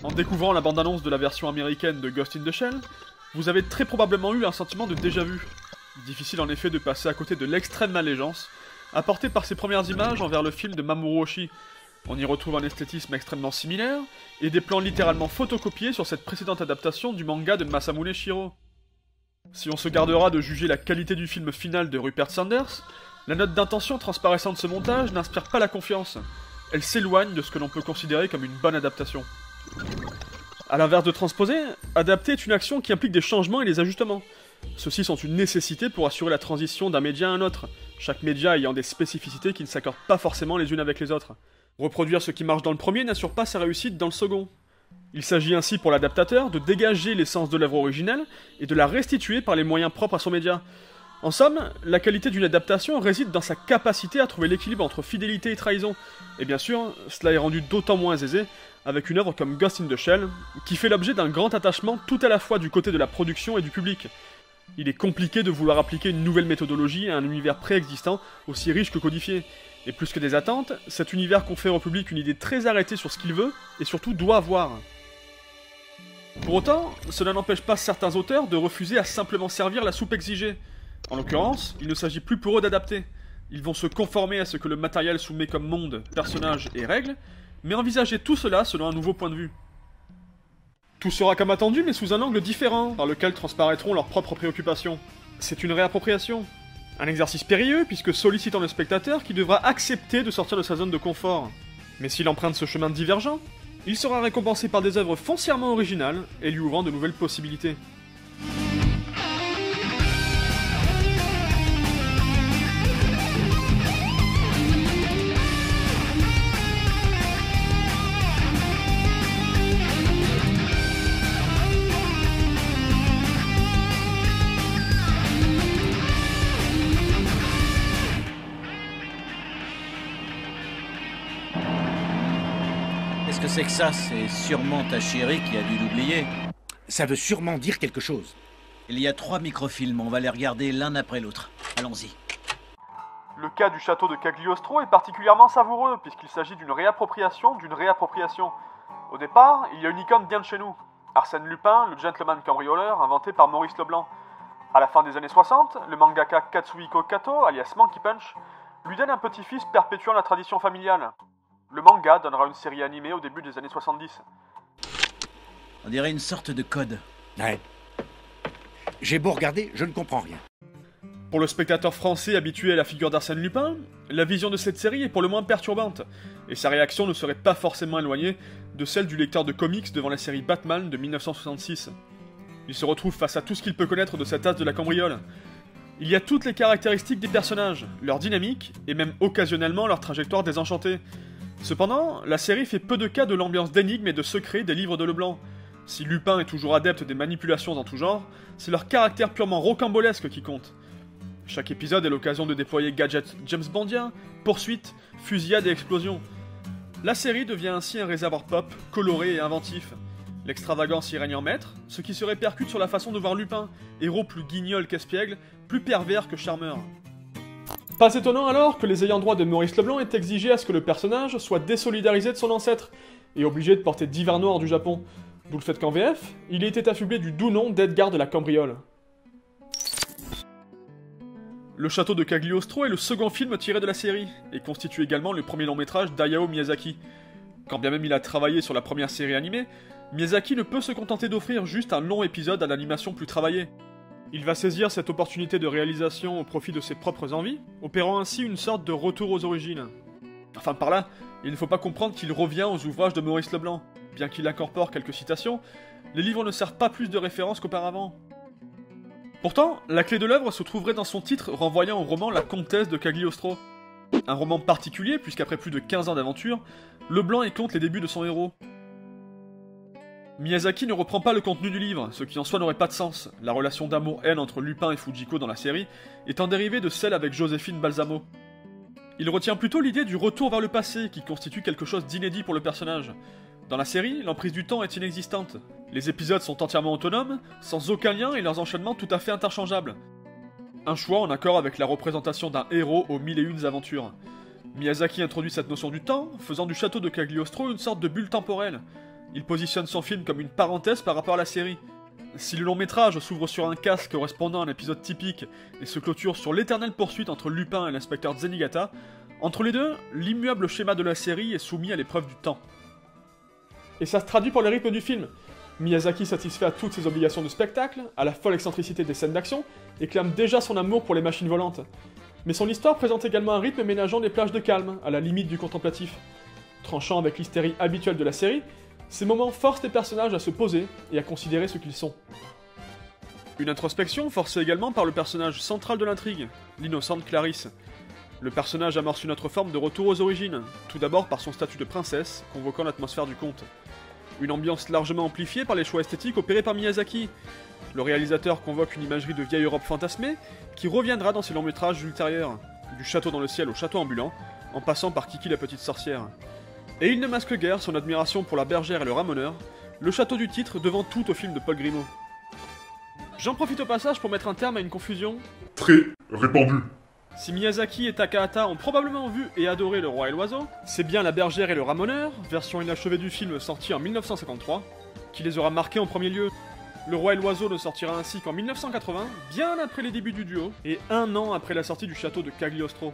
En découvrant la bande-annonce de la version américaine de Ghost in the Shell, vous avez très probablement eu un sentiment de déjà-vu. Difficile en effet de passer à côté de l'extrême allégeance apportée par ces premières images envers le film de Mamoru Oshii. On y retrouve un esthétisme extrêmement similaire, et des plans littéralement photocopiés sur cette précédente adaptation du manga de Masamune Shirow. Si on se gardera de juger la qualité du film final de Rupert Sanders, la note d'intention transparaissant de ce montage n'inspire pas la confiance. Elle s'éloigne de ce que l'on peut considérer comme une bonne adaptation. A l'inverse de transposer, adapter est une action qui implique des changements et des ajustements. Ceux-ci sont une nécessité pour assurer la transition d'un média à un autre, chaque média ayant des spécificités qui ne s'accordent pas forcément les unes avec les autres. Reproduire ce qui marche dans le premier n'assure pas sa réussite dans le second. Il s'agit ainsi pour l'adaptateur de dégager l'essence de l'œuvre originelle et de la restituer par les moyens propres à son média. En somme, la qualité d'une adaptation réside dans sa capacité à trouver l'équilibre entre fidélité et trahison, et bien sûr, cela est rendu d'autant moins aisé avec une œuvre comme Ghost in the Shell, qui fait l'objet d'un grand attachement tout à la fois du côté de la production et du public. Il est compliqué de vouloir appliquer une nouvelle méthodologie à un univers préexistant aussi riche que codifié. Et plus que des attentes, cet univers confère au public une idée très arrêtée sur ce qu'il veut, et surtout doit voir. Pour autant, cela n'empêche pas certains auteurs de refuser à simplement servir la soupe exigée. En l'occurrence, il ne s'agit plus pour eux d'adapter. Ils vont se conformer à ce que le matériel soumet comme monde, personnages et règles, mais envisager tout cela selon un nouveau point de vue. Tout sera comme attendu, mais sous un angle différent, par lequel transparaîtront leurs propres préoccupations. C'est une réappropriation. Un exercice périlleux, puisque sollicitant le spectateur qui devra accepter de sortir de sa zone de confort. Mais s'il emprunte ce chemin divergent, il sera récompensé par des œuvres foncièrement originales et lui ouvrant de nouvelles possibilités. Qu'est-ce que c'est que ça? C'est sûrement ta chérie qui a dû l'oublier. Ça veut sûrement dire quelque chose. Il y a 3 microfilms, on va les regarder l'un après l'autre. Allons-y. Le cas du château de Cagliostro est particulièrement savoureux, puisqu'il s'agit d'une réappropriation d'une réappropriation. Au départ, il y a une icône bien de chez nous. Arsène Lupin, le gentleman cambrioleur, inventé par Maurice Leblanc. À la fin des années 60, le mangaka Katsuhiko Kato, alias Monkey Punch, lui donne un petit-fils perpétuant la tradition familiale. Le manga donnera une série animée au début des années 70. On dirait une sorte de code. Ouais. J'ai beau regarder, je ne comprends rien. Pour le spectateur français habitué à la figure d'Arsène Lupin, la vision de cette série est pour le moins perturbante, et sa réaction ne serait pas forcément éloignée de celle du lecteur de comics devant la série Batman de 1966. Il se retrouve face à tout ce qu'il peut connaître de cet as de la cambriole. Il y a toutes les caractéristiques des personnages, leur dynamique, et même occasionnellement leur trajectoire désenchantée. Cependant, la série fait peu de cas de l'ambiance d'énigmes et de secrets des livres de Leblanc. Si Lupin est toujours adepte des manipulations en tout genre, c'est leur caractère purement rocambolesque qui compte. Chaque épisode est l'occasion de déployer gadgets James Bondiens, poursuites, fusillades et explosions. La série devient ainsi un réservoir pop, coloré et inventif. L'extravagance y règne en maître, ce qui se répercute sur la façon de voir Lupin, héros plus guignol qu'espiègle, plus pervers que charmeur. Pas étonnant alors que les ayants droit de Maurice Leblanc aient exigé à ce que le personnage soit désolidarisé de son ancêtre, et obligé de porter divers noirs du Japon. D'où le fait qu'en VF, il ait été affublé du doux nom d'Edgar de la Cambriole. Le château de Cagliostro est le second film tiré de la série, et constitue également le premier long métrage d'Hayao Miyazaki. Quand bien même il a travaillé sur la première série animée, Miyazaki ne peut se contenter d'offrir juste un long épisode à l'animation plus travaillée. Il va saisir cette opportunité de réalisation au profit de ses propres envies, opérant ainsi une sorte de retour aux origines. Enfin par là, il ne faut pas comprendre qu'il revient aux ouvrages de Maurice Leblanc. Bien qu'il incorpore quelques citations, les livres ne servent pas plus de référence qu'auparavant. Pourtant, la clé de l'œuvre se trouverait dans son titre renvoyant au roman La Comtesse de Cagliostro. Un roman particulier puisqu'après plus de 15 ans d'aventure, Leblanc y compte les débuts de son héros. Miyazaki ne reprend pas le contenu du livre, ce qui en soi n'aurait pas de sens, la relation d'amour-haine entre Lupin et Fujiko dans la série étant dérivée de celle avec Joséphine Balsamo. Il retient plutôt l'idée du retour vers le passé, qui constitue quelque chose d'inédit pour le personnage. Dans la série, l'emprise du temps est inexistante. Les épisodes sont entièrement autonomes, sans aucun lien et leurs enchaînements tout à fait interchangeables. Un choix en accord avec la représentation d'un héros aux 1001 aventures. Miyazaki introduit cette notion du temps, faisant du château de Cagliostro une sorte de bulle temporelle. Il positionne son film comme une parenthèse par rapport à la série. Si le long métrage s'ouvre sur un casque correspondant à un épisode typique et se clôture sur l'éternelle poursuite entre Lupin et l'inspecteur Zenigata, entre les deux, l'immuable schéma de la série est soumis à l'épreuve du temps. Et ça se traduit par le rythme du film. Miyazaki satisfait à toutes ses obligations de spectacle, à la folle excentricité des scènes d'action, et clame déjà son amour pour les machines volantes. Mais son histoire présente également un rythme ménageant des plages de calme, à la limite du contemplatif. Tranchant avec l'hystérie habituelle de la série, ces moments forcent les personnages à se poser et à considérer ce qu'ils sont. Une introspection forcée également par le personnage central de l'intrigue, l'innocente Clarisse. Le personnage amorce une autre forme de retour aux origines, tout d'abord par son statut de princesse, convoquant l'atmosphère du conte. Une ambiance largement amplifiée par les choix esthétiques opérés par Miyazaki. Le réalisateur convoque une imagerie de vieille Europe fantasmée, qui reviendra dans ses longs métrages ultérieurs, du château dans le ciel au château ambulant, en passant par Kiki la petite sorcière. Et il ne masque guère son admiration pour la bergère et le ramoneur, le château du titre devant tout au film de Paul Grimaud. J'en profite au passage pour mettre un terme à une confusion très répandue. Si Miyazaki et Takahata ont probablement vu et adoré Le Roi et l'Oiseau, c'est bien La Bergère et le Ramoneur, version inachevée du film sorti en 1953, qui les aura marqués en premier lieu. Le Roi et l'Oiseau ne sortira ainsi qu'en 1980, bien après les débuts du duo, et 1 an après la sortie du château de Cagliostro.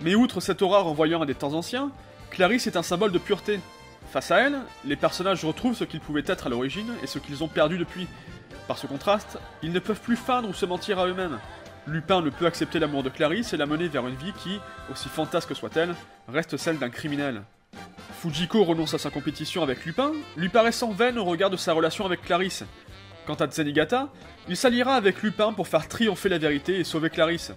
Mais outre cette aura renvoyant à des temps anciens, Clarisse est un symbole de pureté. Face à elle, les personnages retrouvent ce qu'ils pouvaient être à l'origine et ce qu'ils ont perdu depuis. Par ce contraste, ils ne peuvent plus feindre ou se mentir à eux-mêmes. Lupin ne peut accepter l'amour de Clarisse et la mener vers une vie qui, aussi fantasque soit-elle, reste celle d'un criminel. Fujiko renonce à sa compétition avec Lupin, lui paraissant vaine au regard de sa relation avec Clarisse. Quant à Zenigata, il s'alliera avec Lupin pour faire triompher la vérité et sauver Clarisse.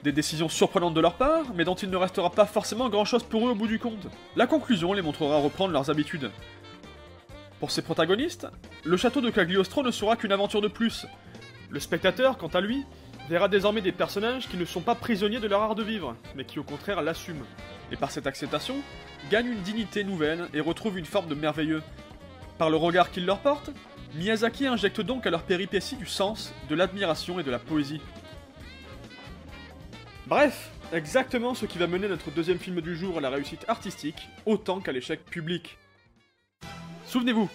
Des décisions surprenantes de leur part, mais dont il ne restera pas forcément grand-chose pour eux au bout du compte. La conclusion les montrera reprendre leurs habitudes. Pour ses protagonistes, le château de Cagliostro ne sera qu'une aventure de plus. Le spectateur, quant à lui, verra désormais des personnages qui ne sont pas prisonniers de leur art de vivre, mais qui au contraire l'assument. Et par cette acceptation, gagnent une dignité nouvelle et retrouvent une forme de merveilleux. Par le regard qu'ils leur portent, Miyazaki injecte donc à leur péripéties du sens, de l'admiration et de la poésie. Bref, exactement ce qui va mener notre deuxième film du jour à la réussite artistique, autant qu'à l'échec public. Souvenez-vous,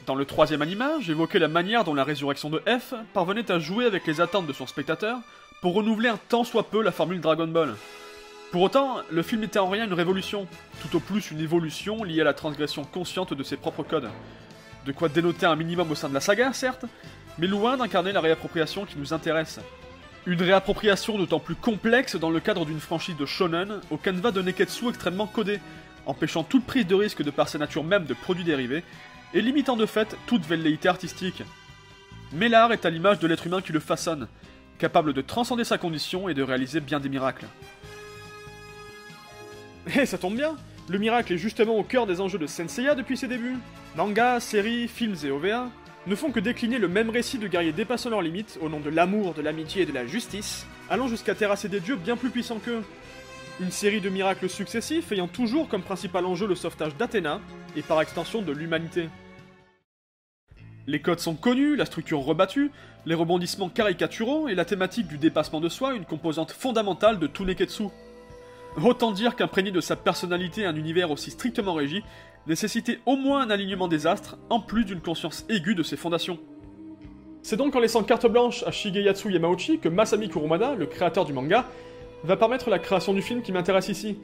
dans le troisième anima, j'évoquais la manière dont la résurrection de F parvenait à jouer avec les attentes de son spectateur pour renouveler un tant soit peu la formule Dragon Ball. Pour autant, le film n'était en rien une révolution, tout au plus une évolution liée à la transgression consciente de ses propres codes. De quoi dénoter un minimum au sein de la saga, certes, mais loin d'incarner la réappropriation qui nous intéresse. Une réappropriation d'autant plus complexe dans le cadre d'une franchise de shonen au canevas de neketsu extrêmement codé, empêchant toute prise de risque de par sa nature même de produits dérivés, et limitant de fait toute velléité artistique. Mais l'art est à l'image de l'être humain qui le façonne, capable de transcender sa condition et de réaliser bien des miracles. Et ça tombe bien, le miracle est justement au cœur des enjeux de Senseiya depuis ses débuts. Mangas, séries, films et OVA ne font que décliner le même récit de guerriers dépassant leurs limites au nom de l'amour, de l'amitié et de la justice, allant jusqu'à terrasser des dieux bien plus puissants qu'eux. Une série de miracles successifs ayant toujours comme principal enjeu le sauvetage d'Athéna, et par extension de l'humanité. Les codes sont connus, la structure rebattue, les rebondissements caricaturaux et la thématique du dépassement de soi une composante fondamentale de tout Neketsu. Autant dire qu'imprégné de sa personnalité un univers aussi strictement régi nécessitait au moins un alignement des astres, en plus d'une conscience aiguë de ses fondations. C'est donc en laissant carte blanche à Shigeyatsu Yamauchi que Masami Kurumada, le créateur du manga, va permettre la création du film qui m'intéresse ici.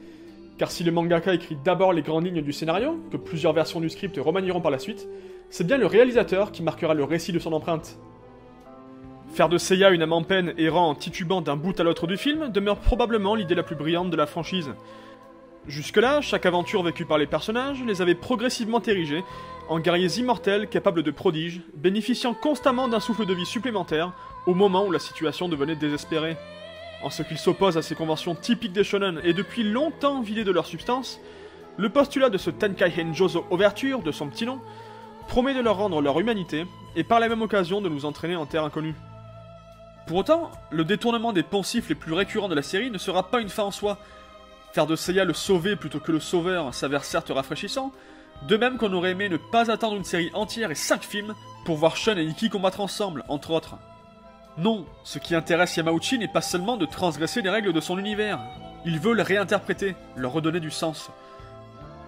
Car si le mangaka écrit d'abord les grandes lignes du scénario, que plusieurs versions du script remanieront par la suite, c'est bien le réalisateur qui marquera le récit de son empreinte. Faire de Seiya une âme en peine errant en titubant d'un bout à l'autre du film demeure probablement l'idée la plus brillante de la franchise. Jusque-là, chaque aventure vécue par les personnages les avait progressivement érigés en guerriers immortels capables de prodiges, bénéficiant constamment d'un souffle de vie supplémentaire au moment où la situation devenait désespérée. En ce qu'il s'oppose à ces conventions typiques des shonen et depuis longtemps vidées de leur substance, le postulat de ce Tenkai Henjozo Overture, de son petit nom, promet de leur rendre leur humanité et par la même occasion de nous entraîner en terre inconnue. Pour autant, le détournement des poncifs les plus récurrents de la série ne sera pas une fin en soi. Faire de Seiya le sauvé plutôt que le sauveur s'avère certes rafraîchissant, de même qu'on aurait aimé ne pas attendre une série entière et 5 films pour voir Shun et Ikki combattre ensemble, entre autres. Non, ce qui intéresse Yamauchi n'est pas seulement de transgresser les règles de son univers. Il veut les réinterpréter, leur redonner du sens.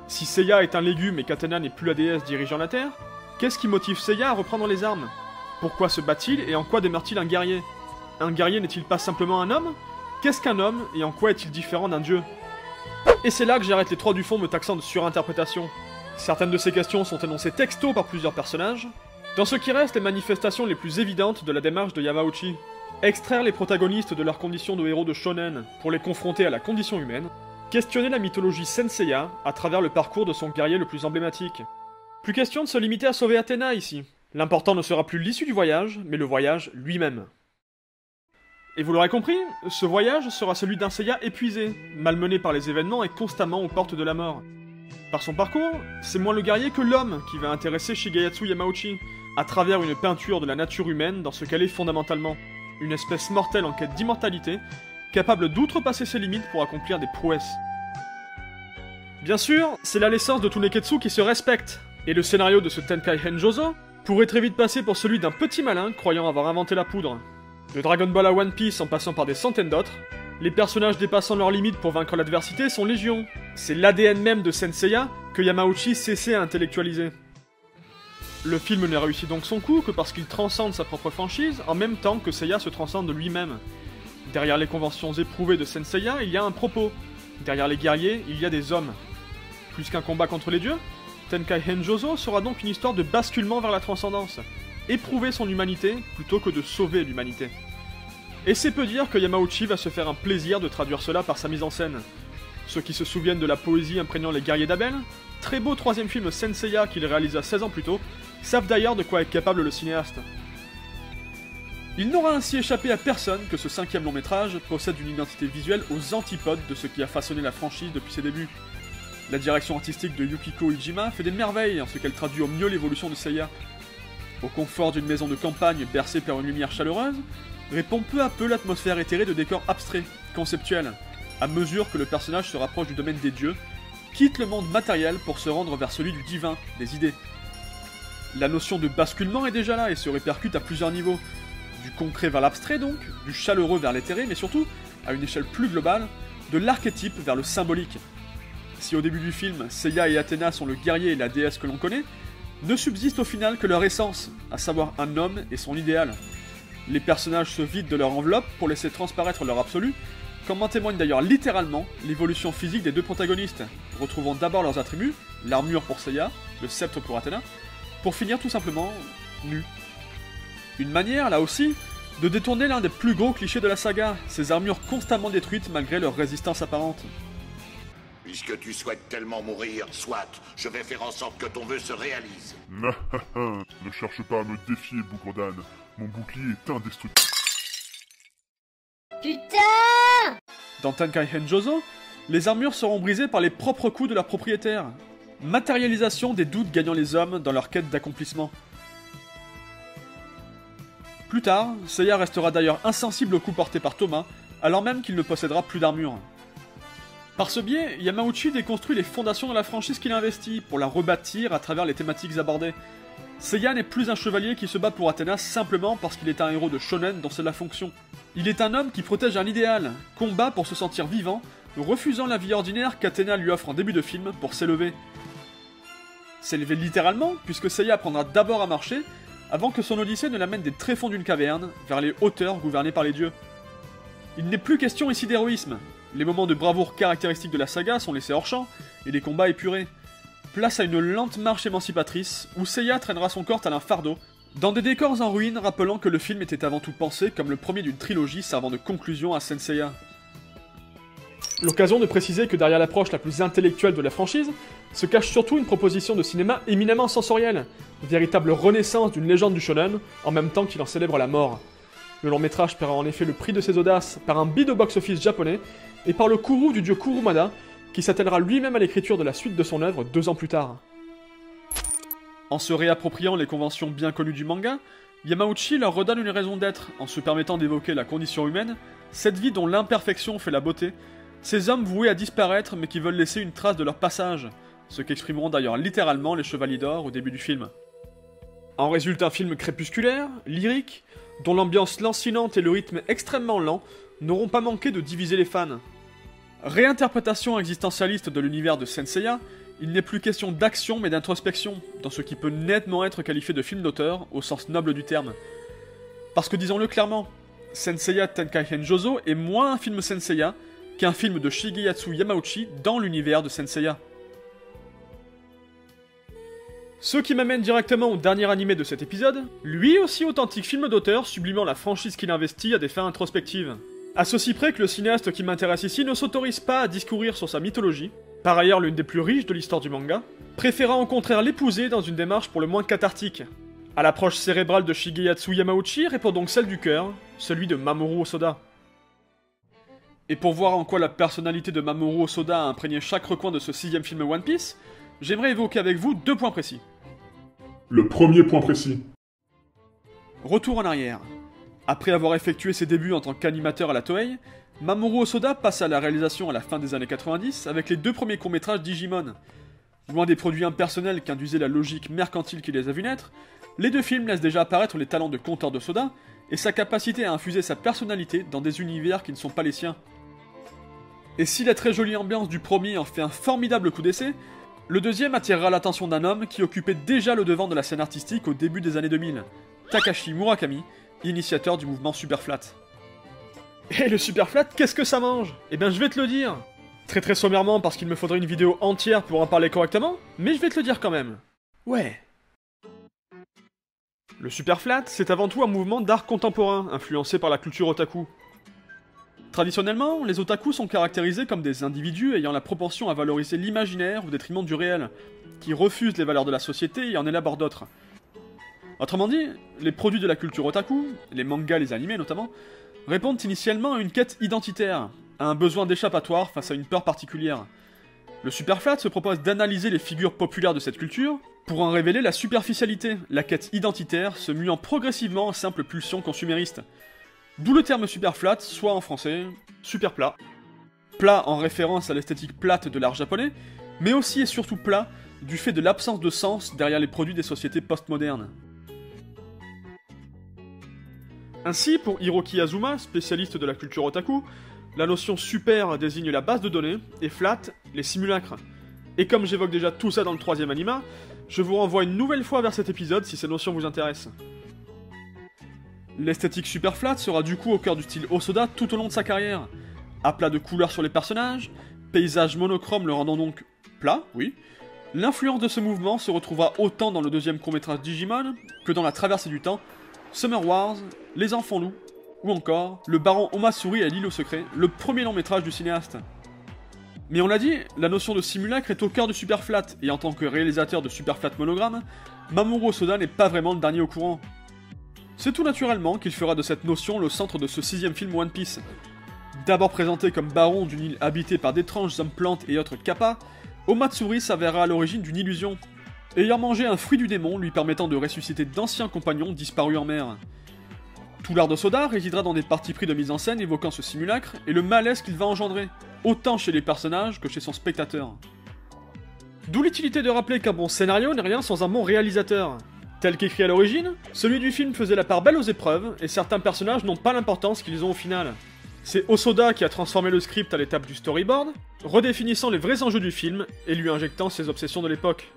Si Seiya est un légume et qu'Athéna n'est plus la déesse dirigeant la Terre, qu'est-ce qui motive Seiya à reprendre les armes? Pourquoi se bat-il et en quoi demeure-t-il un guerrier? Un guerrier n'est-il pas simplement un homme? Qu'est-ce qu'un homme et en quoi est-il différent d'un dieu? Et c'est là que j'arrête les trois du fond me taxant de surinterprétation. Certaines de ces questions sont énoncées texto par plusieurs personnages, dans ce qui reste les manifestations les plus évidentes de la démarche de Yamauchi. Extraire les protagonistes de leur condition de héros de shonen pour les confronter à la condition humaine, questionner la mythologie Senseiya à travers le parcours de son guerrier le plus emblématique. Plus question de se limiter à sauver Athéna ici. L'important ne sera plus l'issue du voyage, mais le voyage lui-même. Et vous l'aurez compris, ce voyage sera celui d'un Seiya épuisé, malmené par les événements et constamment aux portes de la mort. Par son parcours, c'est moins le guerrier que l'homme qui va intéresser Shigeyasu Yamauchi, à travers une peinture de la nature humaine dans ce qu'elle est fondamentalement. Une espèce mortelle en quête d'immortalité, capable d'outrepasser ses limites pour accomplir des prouesses. Bien sûr, c'est la l'essence de tout Neketsu qui se respecte, et le scénario de ce Tenkai Henjozo pourrait très vite passer pour celui d'un petit malin croyant avoir inventé la poudre. De Dragon Ball à One Piece en passant par des centaines d'autres, les personnages dépassant leurs limites pour vaincre l'adversité sont légion. C'est l'ADN même de Senseiya que Yamauchi cessait à intellectualiser. Le film ne réussit donc son coup que parce qu'il transcende sa propre franchise en même temps que Seiya se transcende lui-même. Derrière les conventions éprouvées de Senseiya, il y a un propos. Derrière les guerriers, il y a des hommes. Plus qu'un combat contre les dieux, Tenkai Henjozo sera donc une histoire de basculement vers la transcendance. Éprouver son humanité plutôt que de sauver l'humanité. Et c'est peu dire que Yamauchi va se faire un plaisir de traduire cela par sa mise en scène. Ceux qui se souviennent de la poésie imprégnant les guerriers d'Abel, très beau troisième film Senseiya qu'il réalisa 16 ans plus tôt, savent d'ailleurs de quoi est capable le cinéaste. Il n'aura ainsi échappé à personne que ce cinquième long métrage possède une identité visuelle aux antipodes de ce qui a façonné la franchise depuis ses débuts. La direction artistique de Yukiko Iijima fait des merveilles en ce qu'elle traduit au mieux l'évolution de Seiya. Au confort d'une maison de campagne bercée par une lumière chaleureuse, répond peu à peu l'atmosphère éthérée de décors abstraits, conceptuels, à mesure que le personnage se rapproche du domaine des dieux, quitte le monde matériel pour se rendre vers celui du divin, des idées. La notion de basculement est déjà là et se répercute à plusieurs niveaux. Du concret vers l'abstrait donc, du chaleureux vers l'éthéré, mais surtout, à une échelle plus globale, de l'archétype vers le symbolique. Si au début du film, Seiya et Athéna sont le guerrier et la déesse que l'on connaît, ne subsiste au final que leur essence, à savoir un homme et son idéal. Les personnages se vident de leur enveloppe pour laisser transparaître leur absolu, comme en témoigne d'ailleurs littéralement l'évolution physique des deux protagonistes, retrouvant d'abord leurs attributs, l'armure pour Seiya, le sceptre pour Athéna, pour finir tout simplement nus. Une manière, là aussi, de détourner l'un des plus gros clichés de la saga, ces armures constamment détruites malgré leur résistance apparente. Puisque tu souhaites tellement mourir, soit, je vais faire en sorte que ton vœu se réalise. Ne cherche pas à me défier, bougre d'âne. Mon bouclier est indestructible. Putain! Dans Tenkai Henjozo, les armures seront brisées par les propres coups de leurs propriétaires. Matérialisation des doutes gagnant les hommes dans leur quête d'accomplissement. Plus tard, Seiya restera d'ailleurs insensible aux coups portés par Thomas, alors même qu'il ne possédera plus d'armure. Par ce biais, Yamauchi déconstruit les fondations de la franchise qu'il investit pour la rebâtir à travers les thématiques abordées. Seiya n'est plus un chevalier qui se bat pour Athéna simplement parce qu'il est un héros de shonen dont c'est la fonction. Il est un homme qui protège un idéal, combat pour se sentir vivant, refusant la vie ordinaire qu'Athéna lui offre en début de film pour s'élever. S'élever littéralement, puisque Seiya apprendra d'abord à marcher, avant que son odyssée ne l'amène des tréfonds d'une caverne, vers les hauteurs gouvernées par les dieux. Il n'est plus question ici d'héroïsme. Les moments de bravoure caractéristiques de la saga sont laissés hors champ, et les combats épurés. Place à une lente marche émancipatrice, où Seiya traînera son corps tel un fardeau, dans des décors en ruine rappelant que le film était avant tout pensé comme le premier d'une trilogie servant de conclusion à Senseiya. L'occasion de préciser que derrière l'approche la plus intellectuelle de la franchise, se cache surtout une proposition de cinéma éminemment sensorielle, véritable renaissance d'une légende du shonen, en même temps qu'il en célèbre la mort. Le long métrage paiera en effet le prix de ses audaces par un bid au box-office japonais, et par le courroux du dieu Kurumada, qui s'attellera lui-même à l'écriture de la suite de son œuvre 2 ans plus tard. En se réappropriant les conventions bien connues du manga, Yamauchi leur redonne une raison d'être en se permettant d'évoquer la condition humaine, cette vie dont l'imperfection fait la beauté, ces hommes voués à disparaître mais qui veulent laisser une trace de leur passage, ce qu'exprimeront d'ailleurs littéralement les Chevaliers d'Or au début du film. En résulte un film crépusculaire, lyrique, dont l'ambiance lancinante et le rythme extrêmement lent n'auront pas manqué de diviser les fans. Réinterprétation existentialiste de l'univers de Senseiya, Il n'est plus question d'action mais d'introspection, dans ce qui peut nettement être qualifié de film d'auteur, au sens noble du terme. Parce que disons-le clairement, Senseiya Tenkaichen Jozo est moins un film Senseiya qu'un film de Shigeyasu Yamauchi dans l'univers de Senseiya. Ce qui m'amène directement au dernier animé de cet épisode, lui aussi authentique film d'auteur sublimant la franchise qu'il investit à des fins introspectives. À ceci près que le cinéaste qui m'intéresse ici ne s'autorise pas à discourir sur sa mythologie, par ailleurs l'une des plus riches de l'histoire du manga, préférant au contraire l'épouser dans une démarche pour le moins cathartique. À l'approche cérébrale de Shigeyasu Yamauchi répond donc celle du cœur, celui de Mamoru Hosoda. Et pour voir en quoi la personnalité de Mamoru Hosoda a imprégné chaque recoin de ce 6ème film One Piece, j'aimerais évoquer avec vous 2 points précis. Le premier point précis. Retour en arrière. Après avoir effectué ses débuts en tant qu'animateur à la Toei, Mamoru Hosoda passe à la réalisation à la fin des années 90 avec les 2 premiers courts-métrages Digimon. Loin des produits impersonnels qu'induisait la logique mercantile qui les a vus naître, les 2 films laissent déjà apparaître les talents de conteur de Hosoda et sa capacité à infuser sa personnalité dans des univers qui ne sont pas les siens. Et si la très jolie ambiance du premier en fait un formidable coup d'essai, le deuxième attirera l'attention d'un homme qui occupait déjà le devant de la scène artistique au début des années 2000, Takashi Murakami, initiateur du mouvement Superflat. Et le Superflat, qu'est-ce que ça mange? Eh ben je vais te le dire. Très sommairement parce qu'il me faudrait une vidéo entière pour en parler correctement, mais je vais te le dire quand même. Ouais. Le Superflat, c'est avant tout un mouvement d'art contemporain, influencé par la culture otaku. Traditionnellement, les otaku sont caractérisés comme des individus ayant la propension à valoriser l'imaginaire au détriment du réel, qui refusent les valeurs de la société et en élaborent d'autres. Autrement dit, les produits de la culture otaku, les mangas, les animés notamment, répondent initialement à une quête identitaire, à un besoin d'échappatoire face à une peur particulière. Le Superflat se propose d'analyser les figures populaires de cette culture pour en révéler la superficialité, la quête identitaire se muant progressivement en simple pulsion consumériste. D'où le terme Superflat, soit en français, super plat. Plat en référence à l'esthétique plate de l'art japonais, mais aussi et surtout plat du fait de l'absence de sens derrière les produits des sociétés postmodernes. Ainsi, pour Hiroki Azuma, spécialiste de la culture otaku, la notion super désigne la base de données, et flat, les simulacres. Et comme j'évoque déjà tout ça dans le 3ème anima, je vous renvoie une nouvelle fois vers cet épisode si ces notions vous intéressent. L'esthétique Superflat sera du coup au cœur du style Hosoda tout au long de sa carrière. Aplat de couleurs sur les personnages, paysage monochrome le rendant donc plat, oui. L'influence de ce mouvement se retrouvera autant dans le 2ème court-métrage Digimon que dans La Traversée du Temps, Summer Wars, Les Enfants Loups, ou encore Le Baron Omatsuri à l'île au secret, le premier long-métrage du cinéaste. Mais on l'a dit, la notion de simulacre est au cœur du Superflat, et en tant que réalisateur de Superflat Monogramme, Mamoru Hosoda n'est pas vraiment le dernier au courant. C'est tout naturellement qu'il fera de cette notion le centre de ce 6ème film One Piece. D'abord présenté comme baron d'une île habitée par d'étranges hommes plantes et autres kappas, Omatsuri s'avérera à l'origine d'une illusion, ayant mangé un fruit du démon lui permettant de ressusciter d'anciens compagnons disparus en mer. Tout l'art de Soda résidera dans des parties pris de mise en scène évoquant ce simulacre et le malaise qu'il va engendrer, autant chez les personnages que chez son spectateur. D'où l'utilité de rappeler qu'un bon scénario n'est rien sans un bon réalisateur. Tel qu'écrit à l'origine, celui du film faisait la part belle aux épreuves, et certains personnages n'ont pas l'importance qu'ils ont au final. C'est Hosoda qui a transformé le script à l'étape du storyboard, redéfinissant les vrais enjeux du film et lui injectant ses obsessions de l'époque.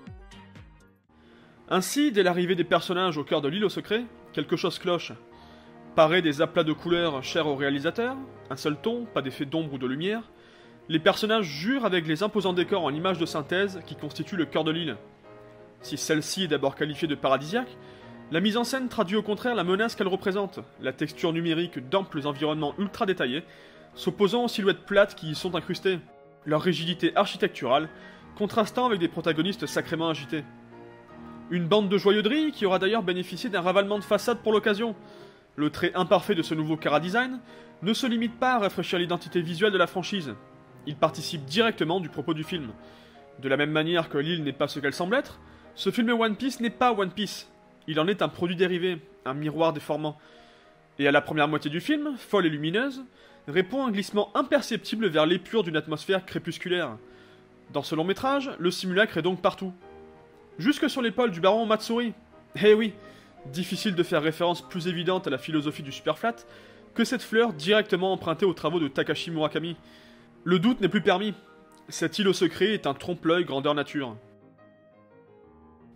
Ainsi, dès l'arrivée des personnages au cœur de l'île au secret, quelque chose cloche. Parés des aplats de couleurs chers au réalisateur, un seul ton, pas d'effet d'ombre ou de lumière, les personnages jurent avec les imposants décors en images de synthèse qui constituent le cœur de l'île. Si celle-ci est d'abord qualifiée de paradisiaque, la mise en scène traduit au contraire la menace qu'elle représente, la texture numérique d'amples environnements ultra détaillés, s'opposant aux silhouettes plates qui y sont incrustées, leur rigidité architecturale contrastant avec des protagonistes sacrément agités. Une bande de joyeux drilles qui aura d'ailleurs bénéficié d'un ravalement de façade pour l'occasion. Le trait imparfait de ce nouveau chara-design ne se limite pas à rafraîchir l'identité visuelle de la franchise. Il participe directement du propos du film. De la même manière que l'île n'est pas ce qu'elle semble être, ce film One Piece n'est pas One Piece. Il en est un produit dérivé, un miroir déformant. Et à la première moitié du film, folle et lumineuse, répond un glissement imperceptible vers l'épure d'une atmosphère crépusculaire. Dans ce long métrage, le simulacre est donc partout. Jusque sur l'épaule du baron Matsuri. Eh oui, difficile de faire référence plus évidente à la philosophie du Superflat que cette fleur directement empruntée aux travaux de Takashi Murakami. Le doute n'est plus permis. Cette île au secret est un trompe-l'œil grandeur nature.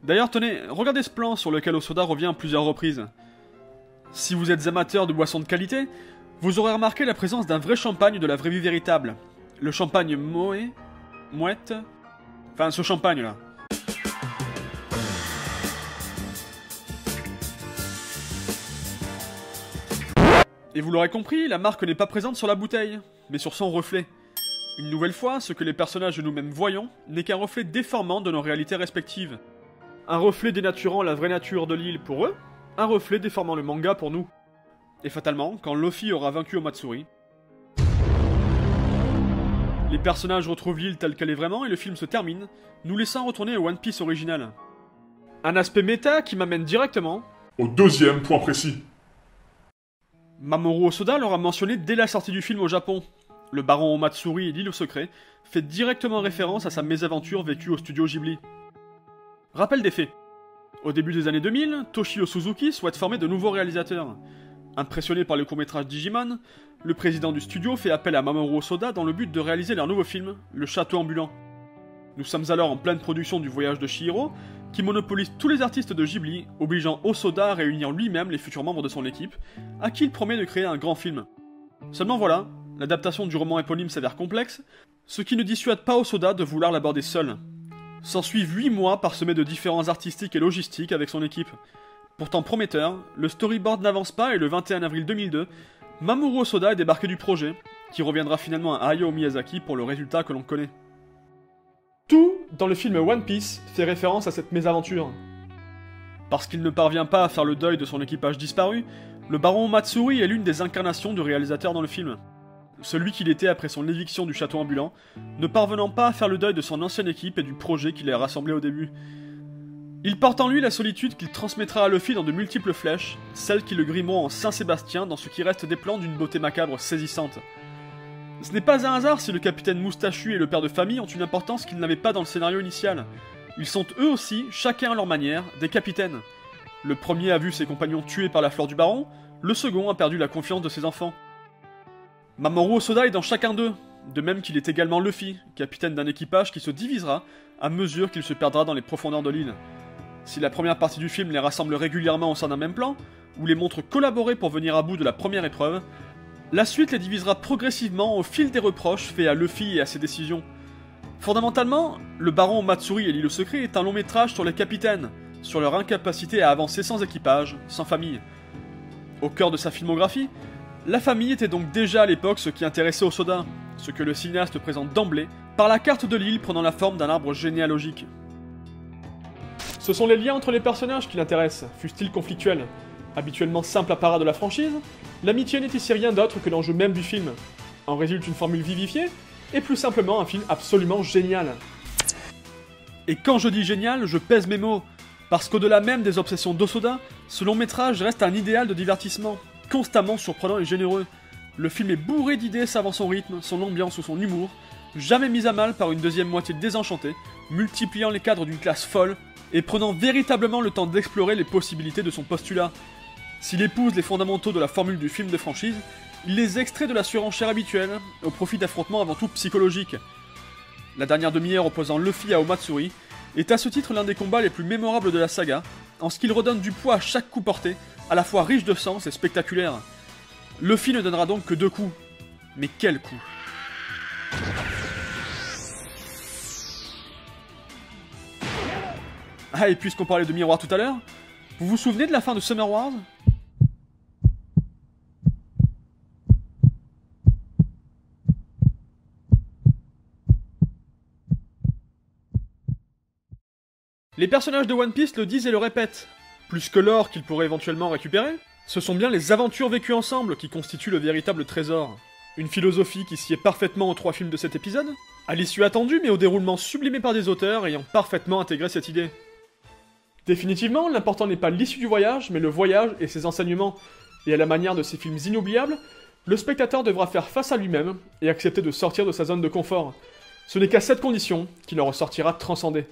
D'ailleurs, tenez, regardez ce plan sur lequel Osoda revient à plusieurs reprises. Si vous êtes amateur de boissons de qualité, vous aurez remarqué la présence d'un vrai champagne de la vraie vie véritable. Le champagne Moët, Mouette, enfin ce champagne là. Et vous l'aurez compris, la marque n'est pas présente sur la bouteille, mais sur son reflet. Une nouvelle fois, ce que les personnages et nous-mêmes voyons n'est qu'un reflet déformant de nos réalités respectives. Un reflet dénaturant la vraie nature de l'île pour eux, un reflet déformant le manga pour nous. Et fatalement, quand Luffy aura vaincu Omatsuri, les personnages retrouvent l'île telle qu'elle est vraiment et le film se termine, nous laissant retourner au One Piece original. Un aspect méta qui m'amène directement Au deuxième point précis. Mamoru Hosoda l'aura mentionné dès la sortie du film au Japon. Le baron Omatsuri et l'île au secret fait directement référence à sa mésaventure vécue au studio Ghibli. Rappel des faits. Au début des années 2000, Toshio Suzuki souhaite former de nouveaux réalisateurs. Impressionné par le court-métrage Digimon, le président du studio fait appel à Mamoru Hosoda dans le but de réaliser leur nouveau film, Le Château Ambulant. Nous sommes alors en pleine production du Voyage de Chihiro, qui monopolise tous les artistes de Ghibli, obligeant Hosoda à réunir lui-même les futurs membres de son équipe, à qui il promet de créer un grand film. Seulement voilà, l'adaptation du roman éponyme s'avère complexe, ce qui ne dissuade pas Hosoda de vouloir l'aborder seul. S'ensuivent 8 mois parsemés de différences artistiques et logistiques avec son équipe. Pourtant prometteur, le storyboard n'avance pas et le 21 avril 2002, Mamoru Hosoda est débarqué du projet, qui reviendra finalement à Hayao Miyazaki pour le résultat que l'on connaît. Tout, dans le film One Piece, fait référence à cette mésaventure. Parce qu'il ne parvient pas à faire le deuil de son équipage disparu, le baron Matsuri est l'une des incarnations du réalisateur dans le film. Celui qu'il était après son éviction du château ambulant, ne parvenant pas à faire le deuil de son ancienne équipe et du projet qui les a rassemblés au début. Il porte en lui la solitude qu'il transmettra à Luffy dans de multiples flèches, celles qui le grimeront en Saint-Sébastien dans ce qui reste des plans d'une beauté macabre saisissante. Ce n'est pas un hasard si le capitaine moustachu et le père de famille ont une importance qu'ils n'avaient pas dans le scénario initial. Ils sont eux aussi, chacun à leur manière, des capitaines. Le premier a vu ses compagnons tués par la fleur du baron, le second a perdu la confiance de ses enfants. Mamoru Hosoda est dans chacun d'eux, de même qu'il est également Luffy, capitaine d'un équipage qui se divisera à mesure qu'il se perdra dans les profondeurs de l'île. Si la première partie du film les rassemble régulièrement au sein d'un même plan, ou les montre collaborer pour venir à bout de la première épreuve, la suite les divisera progressivement au fil des reproches faits à Luffy et à ses décisions. Fondamentalement, le baron Matsuri et l'île au secret est un long métrage sur les capitaines, sur leur incapacité à avancer sans équipage, sans famille. Au cœur de sa filmographie, la famille était donc déjà à l'époque ce qui intéressait Hosoda, ce que le cinéaste présente d'emblée, par la carte de l'île prenant la forme d'un arbre généalogique. Ce sont les liens entre les personnages qui l'intéressent, fussent-ils conflictuels. Habituellement simple apparat de la franchise, l'amitié n'est ici rien d'autre que l'enjeu même du film. En résulte une formule vivifiée, et plus simplement un film absolument génial. Et quand je dis génial, je pèse mes mots, parce qu'au-delà même des obsessions d'Hosoda, ce long métrage reste un idéal de divertissement, constamment surprenant et généreux. Le film est bourré d'idées savant son rythme, son ambiance ou son humour, jamais mis à mal par une deuxième moitié désenchantée, multipliant les cadres d'une classe folle, et prenant véritablement le temps d'explorer les possibilités de son postulat. S'il épouse les fondamentaux de la formule du film de franchise, il les extrait de la surenchère habituelle, au profit d'affrontements avant tout psychologiques. La dernière demi-heure opposant Luffy à Omatsuri est à ce titre l'un des combats les plus mémorables de la saga, en ce qu'il redonne du poids à chaque coup porté, à la fois riche de sens et spectaculaire. Luffy ne donnera donc que 2 coups. Mais quels coups! Ah, et puisqu'on parlait de miroir tout à l'heure, vous vous souvenez de la fin de Summer Wars? Les personnages de One Piece le disent et le répètent. Plus que l'or qu'ils pourraient éventuellement récupérer, ce sont bien les aventures vécues ensemble qui constituent le véritable trésor. Une philosophie qui sied parfaitement aux 3 films de cet épisode, à l'issue attendue mais au déroulement sublimé par des auteurs ayant parfaitement intégré cette idée. Définitivement, l'important n'est pas l'issue du voyage, mais le voyage et ses enseignements, et à la manière de ces films inoubliables, le spectateur devra faire face à lui-même et accepter de sortir de sa zone de confort. Ce n'est qu'à cette condition qu'il en ressortira transcendé.